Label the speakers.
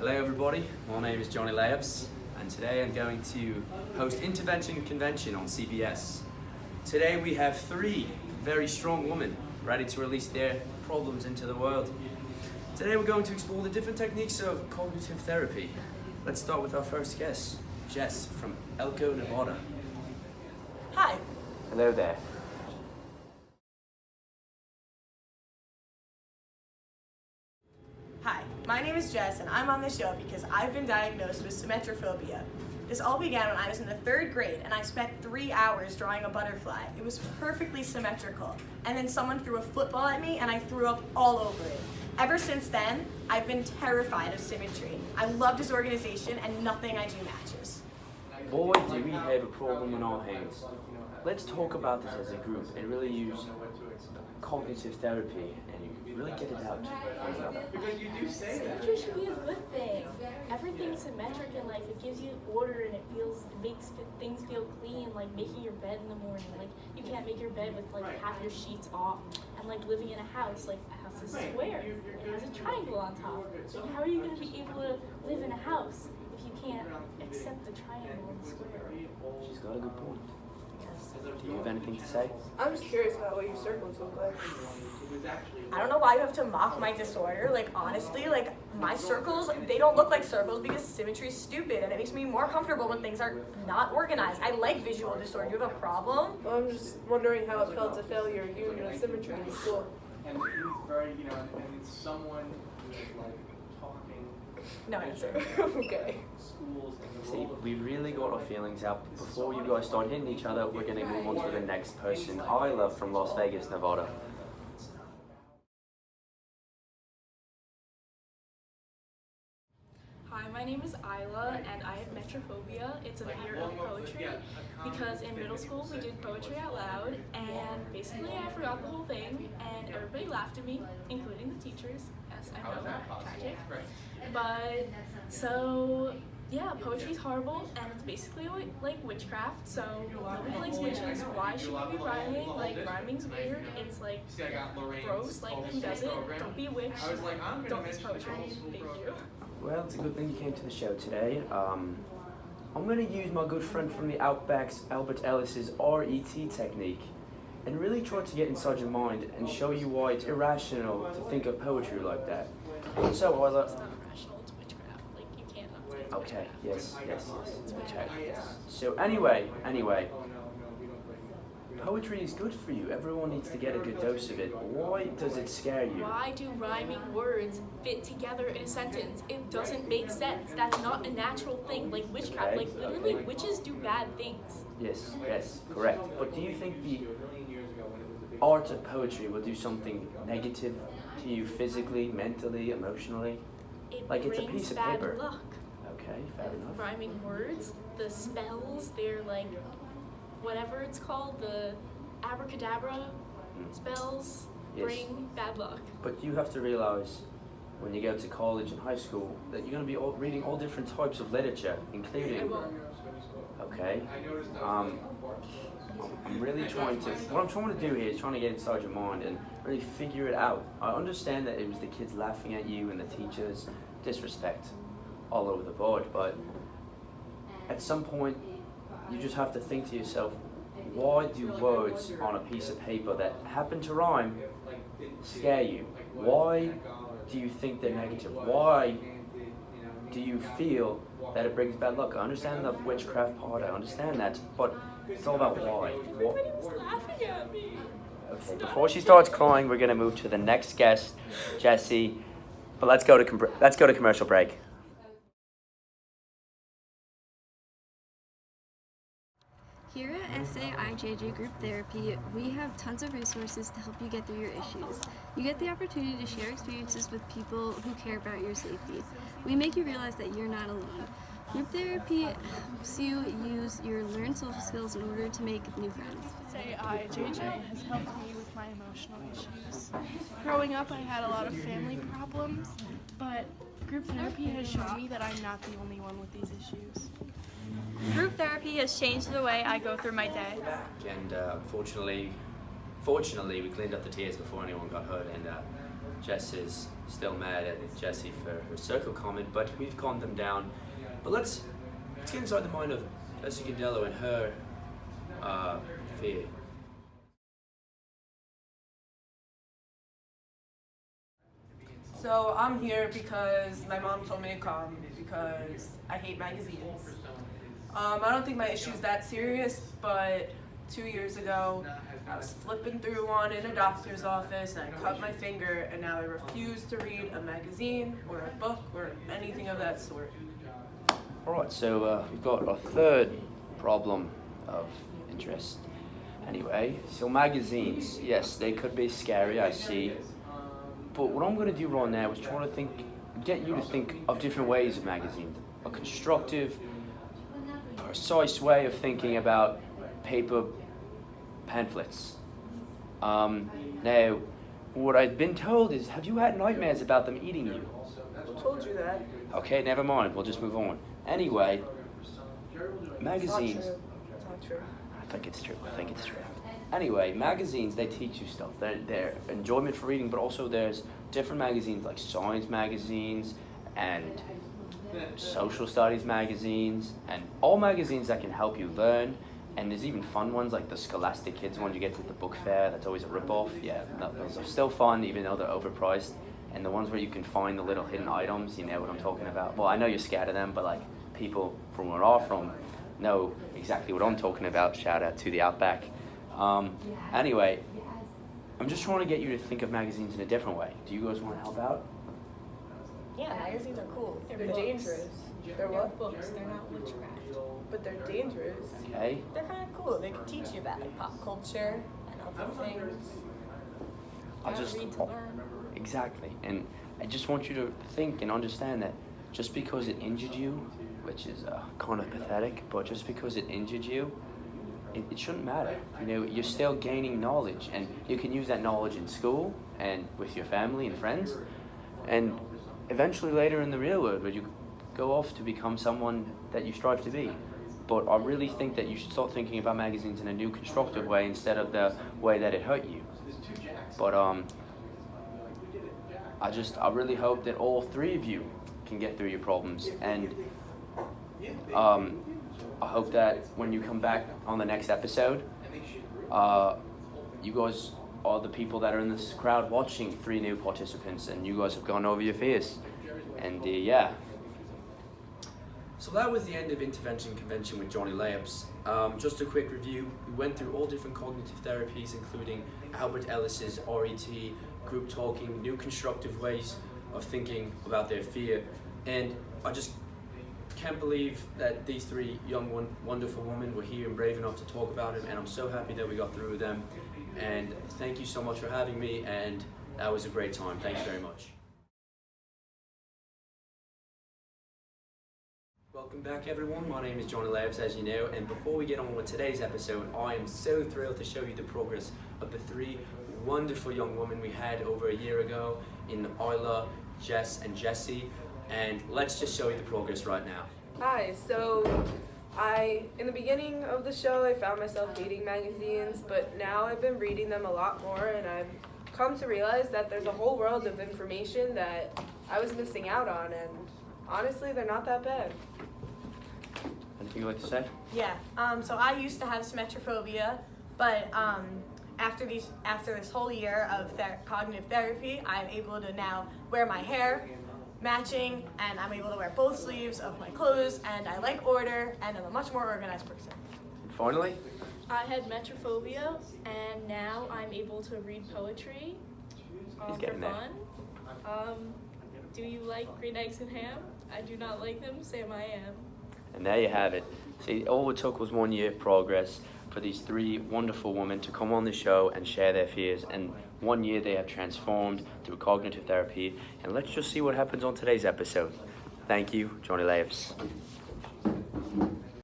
Speaker 1: Hello everybody, my name is Johnny Layups and today I'm going to host Intervention Convention on CBS. Today we have three very strong women ready to release their problems into the world. Today we're going to explore the different techniques of cognitive therapy. Let's start with our first guest, Jess from Elko, Nevada.
Speaker 2: Hi.
Speaker 1: Hello there.
Speaker 2: Hi, my name is Jess and I'm on the show because I've been diagnosed with symmetrophobia. This all began when I was in the 3rd grade and I spent 3 hours drawing a butterfly. It was perfectly symmetrical. And then someone threw a football at me and I threw up all over it. Ever since then, I've been terrified of symmetry. I love disorganization and nothing I do matches.
Speaker 1: Boy, do we have a problem on our hands. Let's talk about this as a group and really use cognitive therapy and really get it out.
Speaker 3: Symmetry should be a good thing. Everything's symmetric in life. It gives you order and it makes things feel clean, like making your bed in the morning. Like you can't make your bed with like half your sheets off. And like living in a house, like a house is square. It has a triangle on top. Like how are you going to be able to live in a house if you can't accept the triangle and the square?
Speaker 1: She's got a good point. Do you have anything to say?
Speaker 4: I'm just curious about what your circles look like.
Speaker 2: I don't know why you have to mock my disorder. Like honestly, like my circles, they don't look like circles because symmetry is stupid and it makes me more comfortable when things are not organized. I like visual disorder. Do you have a problem?
Speaker 4: Well, I'm just wondering how it felt to fail your unit of symmetry in school.
Speaker 5: And he was very, and it's someone who is like talking.
Speaker 2: No answer.
Speaker 4: Okay.
Speaker 5: Schools and the
Speaker 1: See,
Speaker 5: role of
Speaker 1: we really got our feelings out. Before you guys start hitting each other, we're going to move on to the next person. Isla from Las Vegas, Nevada.
Speaker 6: Hi, my name is Isla and I have metrophobia. It's a fear of poetry because in middle school we did poetry out loud and basically I forgot the whole thing and everybody laughed at me, including the teachers. Yes, I know, tragic. But so yeah, poetry's horrible and it's basically like witchcraft, so nobody likes witches. Why should we be rhyming? Like rhyming's weird, it's like gross, like who does it? Don't be a witch, don't use poetry, thank you.
Speaker 1: Well, it's a good thing you came to the show today. I'm going to use my good friend from the Outbacks, Albert Ellis's RET technique, and really try to get inside your mind and show you why it's irrational to think of poetry like that. So, Isla.
Speaker 6: It's not irrational, it's witchcraft, like you can't not say it's
Speaker 1: Okay,
Speaker 6: witchcraft.
Speaker 1: yes, it's witchcraft, yes. So anyway, poetry is good for you. Everyone needs to get a good dose of it. Why does it scare you?
Speaker 6: Why do rhyming words fit together in a sentence? It doesn't make sense. That's not a natural thing. Like witchcraft, like literally witches do bad things.
Speaker 1: Yes, correct. But do you think the art of poetry will do something negative to you physically, mentally, emotionally? Like it's a piece of
Speaker 6: bad
Speaker 1: paper.
Speaker 6: luck.
Speaker 1: Okay, fair enough.
Speaker 6: Rhyming words, the spells, they're like whatever it's called, the abracadabra spells
Speaker 1: Yes.
Speaker 6: bring bad luck.
Speaker 1: But you have to realize when you go to college and high school that you're going to be reading all different types of literature, including. Okay. I'm really what I'm trying to do here is trying to get inside your mind and really figure it out. I understand that it was the kids laughing at you and the teachers, disrespect all over the board, but at some point you just have to think to yourself, why do words on a piece of paper that happen to rhyme scare you? Why do you think they're negative? Why do you feel that it brings bad luck? I understand the witchcraft part, I understand that, but it's all about why.
Speaker 6: Everybody was laughing at me.
Speaker 1: Okay, before she starts crying, we're gonna move to the next guest, Jessie. But let's go to commercial break.
Speaker 7: Here at SAIJJ Group Therapy, we have tons of resources to help you get through your issues. You get the opportunity to share experiences with people who care about your safety. We make you realize that you're not alone. Group therapy helps you use your learned social skills in order to make new friends.
Speaker 8: SAIJJ has helped me with my emotional issues. Growing up, I had a lot of family problems, but group therapy has shown me that I'm not the only one with these issues.
Speaker 9: Group therapy has changed the way I go through my day.
Speaker 1: And fortunately, we cleaned up the tears before anyone got hurt, and Jess is still mad at Jessie for her circle comment, but we've calmed them down. But let's get inside the mind of Jessie Candello and her fear.
Speaker 4: So I'm here because my mom told me to come because I hate magazines. I don't think my issue's that serious, but 2 years ago I was flipping through one in a doctor's office and I cut my finger, and now I refuse to read a magazine or a book or anything of that sort.
Speaker 1: Alright, so we've got a third problem of interest. Anyway, so magazines, yes, they could be scary, I see. But what I'm going to do right now is try to get you to think of different ways of magazines. A constructive, precise way of thinking about paper pamphlets. Now, what I've been told is, have you had nightmares about them eating you?
Speaker 4: I told you that.
Speaker 1: Okay, never mind, we'll just move on. Anyway, magazines.
Speaker 4: It's not true.
Speaker 1: I think it's true. Anyway, magazines, they teach you stuff. They're enjoyment for reading, but also there's different magazines like science magazines and social studies magazines, and all magazines that can help you learn. And there's even fun ones like the Scholastic Kids one you get at the book fair. That's always a rip-off. Yeah, those are still fun even though they're overpriced. And the ones where you can find the little hidden items, you know what I'm talking about. Well, I know you're scared of them, but like people from where I'm from know exactly what I'm talking about. Shout out to the Outback. Anyway, I'm just trying to get you to think of magazines in a different way. Do you guys want to help out?
Speaker 2: Yeah, magazines are cool.
Speaker 4: They're dangerous. They're what?
Speaker 3: Books, they're not witchcraft.
Speaker 4: But they're dangerous.
Speaker 1: Okay.
Speaker 2: They're kind of cool. They can teach you about like pop culture and other things.
Speaker 1: I'll just
Speaker 3: read to learn.
Speaker 1: Exactly, and I just want you to think and understand that just because it injured you, which is kind of pathetic, but just because it injured you, it shouldn't matter. You know, you're still gaining knowledge, and you can use that knowledge in school and with your family and friends, and eventually later in the real world, where you go off to become someone that you strive to be. But I really think that you should start thinking about magazines in a new constructive way instead of the way that it hurt you. But I really hope that all three of you can get through your problems, and I hope that when you come back on the next episode, you guys are the people that are in this crowd watching 3 new participants, and you guys have gone over your fears. And yeah. So that was the end of Intervention Convention with Johnny Layups. Just a quick review. We went through all different cognitive therapies, including Albert Ellis's RET, group talking, new constructive ways of thinking about their fear. And I just can't believe that these 3 young, wonderful women were here and brave enough to talk about it. And I'm so happy that we got through with them. And thank you so much for having me. And that was a great time. Thank you very much. Welcome back, everyone. My name is Johnny Layups, as you know, and before we get on with today's episode, I am so thrilled to show you the progress of the 3 wonderful young women we had over a year ago in Isla, Jess, and Jessie, and let's just show you the progress right now.
Speaker 4: Hi, so in the beginning of the show, I found myself hating magazines, but now I've been reading them a lot more, and I've come to realize that there's a whole world of information that I was missing out on, and honestly, they're not that bad.
Speaker 1: Anything you'd like to say?
Speaker 2: Yeah. So I used to have symmetrophobia, but after this whole year of cognitive therapy, I'm able to now wear my hair matching, and I'm able to wear both sleeves of my clothes, and I like order, and I'm a much more organized person.
Speaker 1: And finally?
Speaker 3: I had metrophobia, and now I'm able to read poetry
Speaker 1: He's
Speaker 3: for
Speaker 1: getting there.
Speaker 3: fun. Do you like green eggs and ham? I do not like them, Sam I am.
Speaker 1: And there you have it. See, all it took was 1 year of progress for these 3 wonderful women to come on the show and share their fears. And 1 year they have transformed through cognitive therapy. And let's just see what happens on today's episode. Thank you, Johnny Layups.